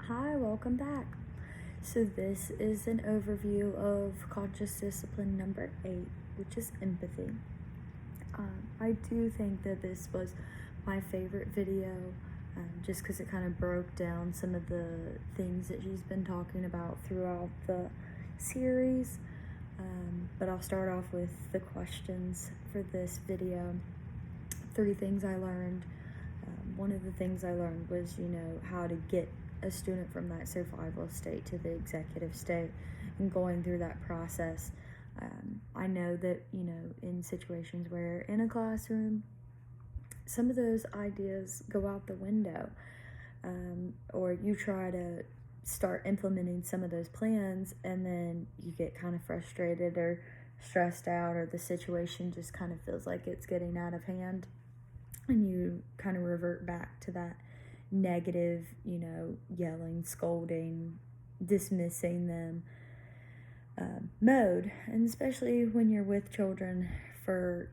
Hi, welcome back. So, this is an overview of conscious discipline number 8, which is empathy. I do think that this was my favorite video just because it kind of broke down some of the things that she's been talking about throughout the series. But I'll start off with the questions for this video. 3 things I learned. One of the things I learned was, how to get a student from that survival state to the executive state and going through that process. I know that, in situations where in a classroom, some of those ideas go out the window, or you try to start implementing some of those plans and then you get kind of frustrated or stressed out, or the situation just kind of feels like it's getting out of hand, and you kind of revert back to that negative, yelling, scolding, dismissing them mode. And especially when you're with children for,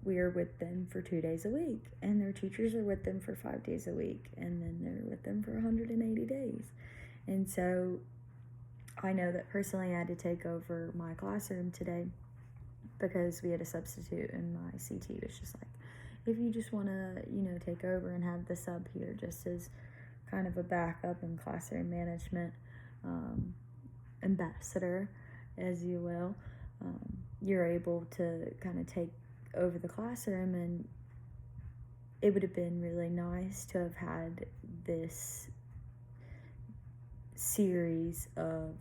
we are with them for 2 days a week, and their teachers are with them for 5 days a week, and then they're with them for 180 days. And so I know that personally I had to take over my classroom today because we had a substitute, and my CT was just like, if you just want to, take over and have the sub here just as kind of a backup and classroom management ambassador, as you will, you're able to kind of take over the classroom. And it would have been really nice to have had this series of,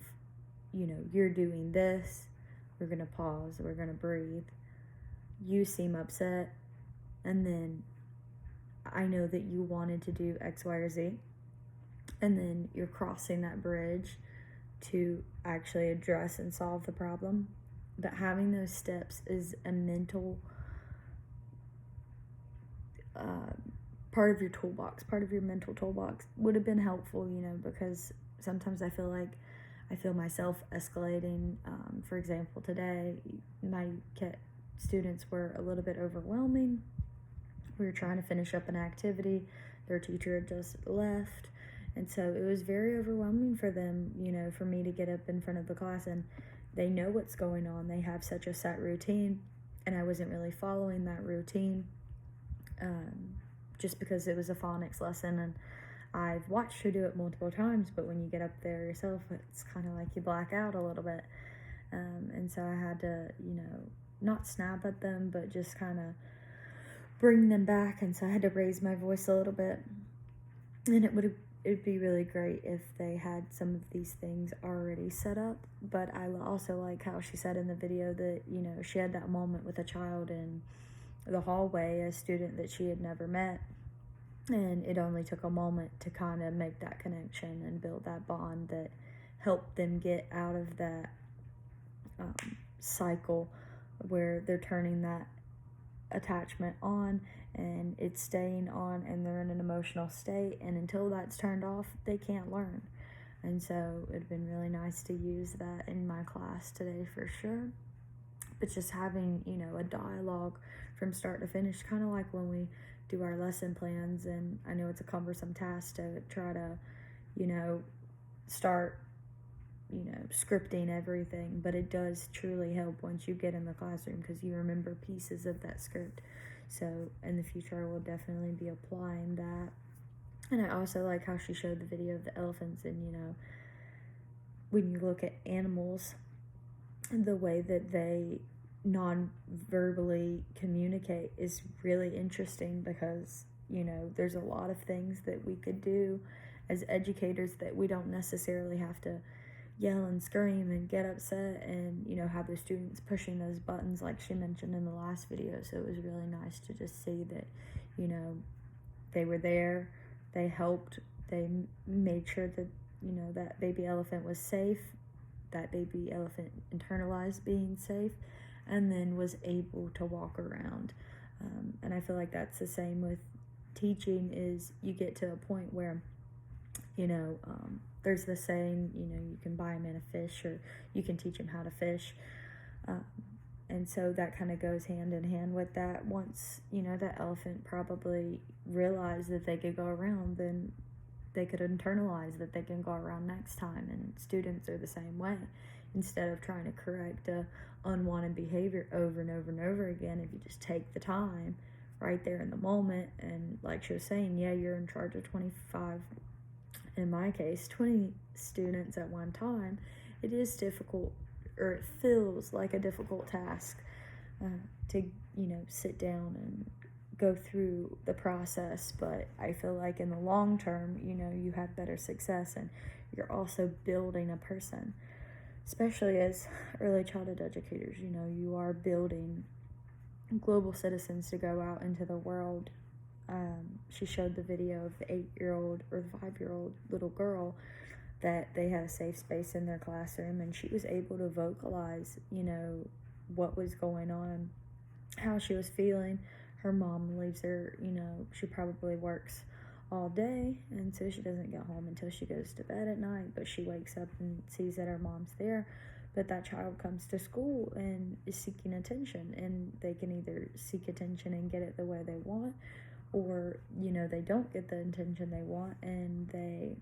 you're doing this, we're going to pause, we're going to breathe, you seem upset, and then I know that you wanted to do X, Y, or Z, and then you're crossing that bridge to actually address and solve the problem. But having those steps is a mental part of your toolbox, part of your mental toolbox would have been helpful, because sometimes I feel myself escalating. For example, today, my students were a little bit overwhelming. We were trying to finish up an activity. Their teacher had just left. And so it was very overwhelming for them, for me to get up in front of the class, and they know what's going on. They have such a set routine, and I wasn't really following that routine just because it was a phonics lesson, and I've watched her do it multiple times, but when you get up there yourself, it's kind of like you black out a little bit. And so I had to, not snap at them, but just kind of bring them back. And so I had to raise my voice a little bit, and it'd be really great if they had some of these things already set up. But I also like how she said in the video that, she had that moment with a child in the hallway, a student that she had never met, and it only took a moment to kind of make that connection and build that bond that helped them get out of that cycle where they're turning that attachment on and it's staying on, and they're in an emotional state, and until that's turned off, they can't learn. And so it'd been really nice to use that in my class today for sure. But just having, a dialogue from start to finish, kind of like when we do our lesson plans. And I know it's a cumbersome task to try to, start, scripting everything, but it does truly help once you get in the classroom because you remember pieces of that script. So in the future, I will definitely be applying that. And I also like how she showed the video of the elephants, and, when you look at animals, the way that they non-verbally communicate is really interesting because, there's a lot of things that we could do as educators that we don't necessarily have to yell and scream and get upset and, have the students pushing those buttons like she mentioned in the last video. So it was really nice to just see that, they were there, they helped, they made sure that, that baby elephant was safe, that baby elephant internalized being safe, and then was able to walk around. And I feel like that's the same with teaching, is you get to a point where, there's the saying, you can buy a man a fish, or you can teach him how to fish. And so that kind of goes hand in hand with that. Once, that elephant probably realized that they could go around, then they could internalize that they can go around next time. And students are the same way. Instead of trying to correct a unwanted behavior over and over and over again, if you just take the time right there in the moment, and like she was saying, yeah, you're in charge of 25, in my case 20 students at one time, it is difficult, or it feels like a difficult task to sit down and go through the process. But I feel like in the long term, you have better success, and you're also building a person, especially as early childhood educators. You are building global citizens to go out into the world. She showed the video of the 8-year-old or the 5-year-old little girl that they had a safe space in their classroom, and she was able to vocalize, what was going on, how she was feeling. Her mom leaves her, she probably works all day, and so she doesn't get home until she goes to bed at night, but she wakes up and sees that her mom's there. But that child comes to school and is seeking attention, and they can either seek attention and get it the way they want, or they don't get the attention they want and they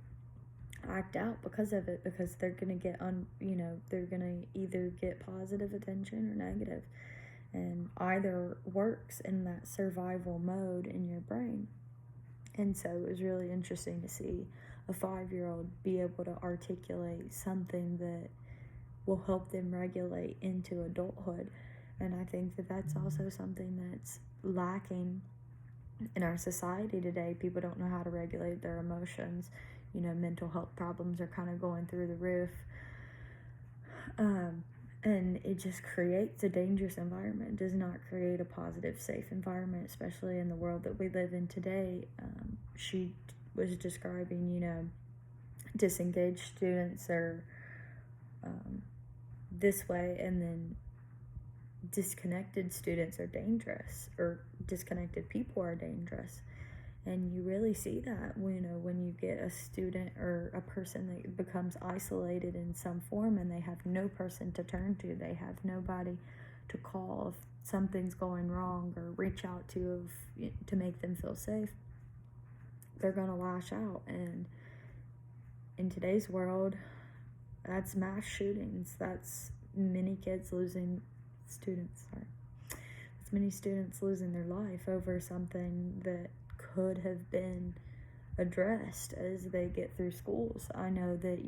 act out because of it, because they're gonna get they're gonna either get positive attention or negative, and either works in that survival mode in your brain. And so it was really interesting to see a 5-year-old be able to articulate something that will help them regulate into adulthood. And I think that that's also something that's lacking in our society today. People don't know how to regulate their emotions. Mental health problems are kind of going through the roof. And it just creates a dangerous environment. It does not create a positive, safe environment, especially in the world that we live in today. She was describing, disengaged students are this way, and then disconnected students are dangerous, or disconnected people are dangerous. And you really see that, when you get a student or a person that becomes isolated in some form, and they have no person to turn to, they have nobody to call if something's going wrong, or reach out to make them feel safe. They're gonna lash out. And in today's world, that's mass shootings. That's many students losing their life over something that could have been addressed as they get through schools. I know that,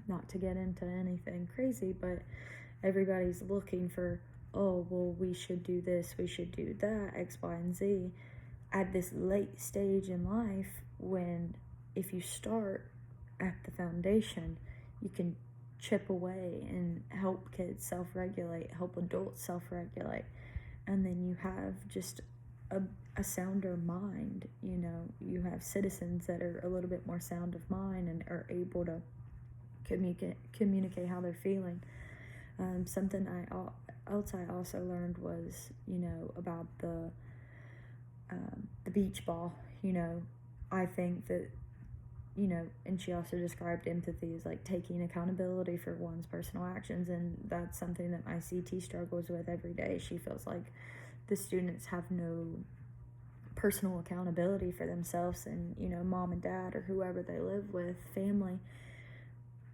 not to get into anything crazy, but everybody's looking for, oh, well, we should do this, we should do that, X, Y, and Z, at this late stage in life, when if you start at the foundation, you can chip away and help kids self-regulate, help adults self-regulate, and then you have just a sounder mind. You have citizens that are a little bit more sound of mind and are able to communicate how they're feeling. Something else I also learned was, about the beach ball. I think that, and she also described empathy as like taking accountability for one's personal actions, and that's something that my CT struggles with every day. She feels like the students have no personal accountability for themselves, and mom and dad or whoever they live with, family,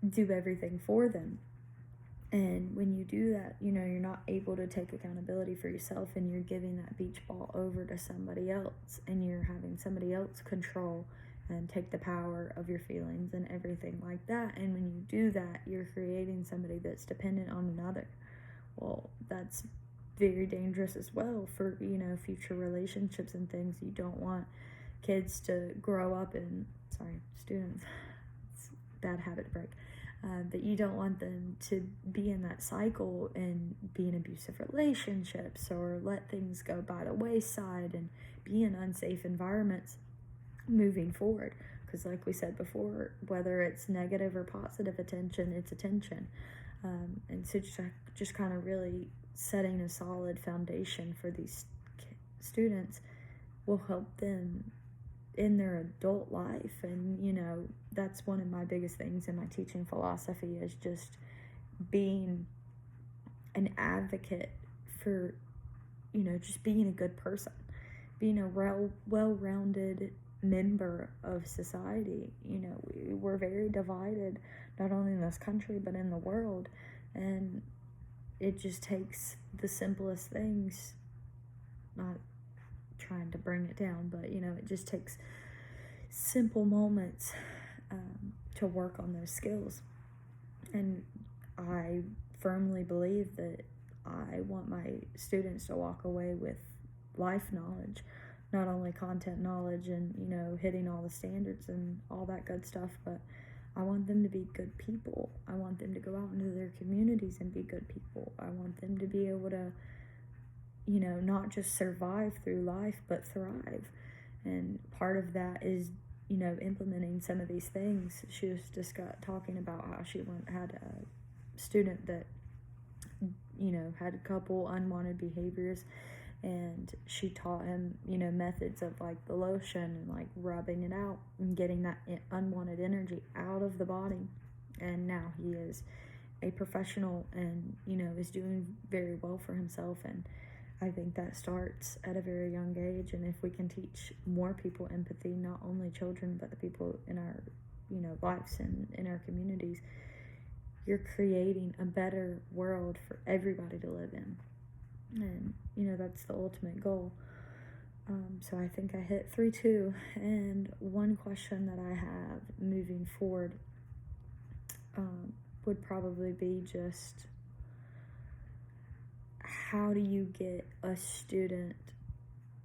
do everything for them. And when you do that, you're not able to take accountability for yourself, and you're giving that beach ball over to somebody else, and you're having somebody else control and take the power of your feelings and everything like that. And when you do that, you're creating somebody that's dependent on another. Well, that's very dangerous as well for, future relationships and things. You don't want kids to grow up in, students, it's a bad habit to break, but you don't want them to be in that cycle and be in abusive relationships, or let things go by the wayside and be in unsafe environments moving forward. Because like we said before, whether it's negative or positive attention, it's attention. And so just kind of really setting a solid foundation for these students will help them in their adult life. And that's one of my biggest things in my teaching philosophy, is just being an advocate for just being a good person, being a well-rounded member of society. You know, we're very divided, not only in this country, but in the world. And it just takes the simplest things, not trying to bring it down, but, you know, it just takes simple moments to work on those skills. And I firmly believe that I want my students to walk away with life knowledge, not only content knowledge and, you know, hitting all the standards and all that good stuff, but I want them to be good people. I want them to go out into their communities and be good people. I want them to be able to, you know, not just survive through life, but thrive. And part of that is, you know, implementing some of these things. She was just talking about how she had a student that, you know, had a couple unwanted behaviors, and she taught him, you know, methods of like the lotion and like rubbing it out and getting that unwanted energy out of the body. And now he is a professional and, you know, is doing very well for himself. And I think that starts at a very young age. And if we can teach more people empathy, not only children, but the people in our, you know, lives and in our communities, you're creating a better world for everybody to live in. And, you know, that's the ultimate goal. So I think I hit 3-2. And one question that I have moving forward would probably be just, how do you get a student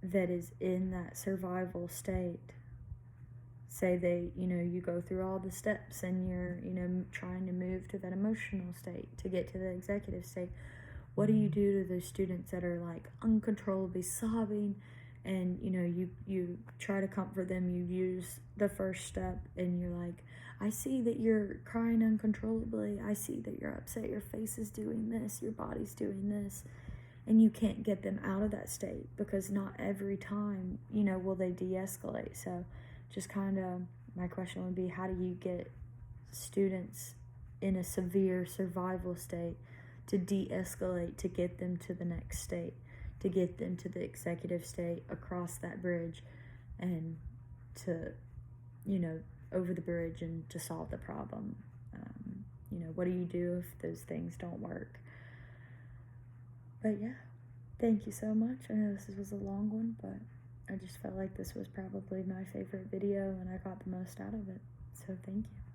that is in that survival state? Say they, you know, you go through all the steps and you're, you know, trying to move to that emotional state to get to the executive state. What do you do to those students that are like uncontrollably sobbing, and, you know, you try to comfort them, you use the first step, and you're like, I see that you're crying uncontrollably, I see that you're upset, your face is doing this, your body's doing this, and you can't get them out of that state, because not every time, you know, will they de-escalate. So just kind of, my question would be, how do you get students in a severe survival state to de-escalate, to get them to the next state, to get them to the executive state, across that bridge, and to, you know, over the bridge and to solve the problem? You know, what do you do if those things don't work? But yeah, thank you so much. I know this was a long one, but I just felt like this was probably my favorite video and I got the most out of it. So thank you.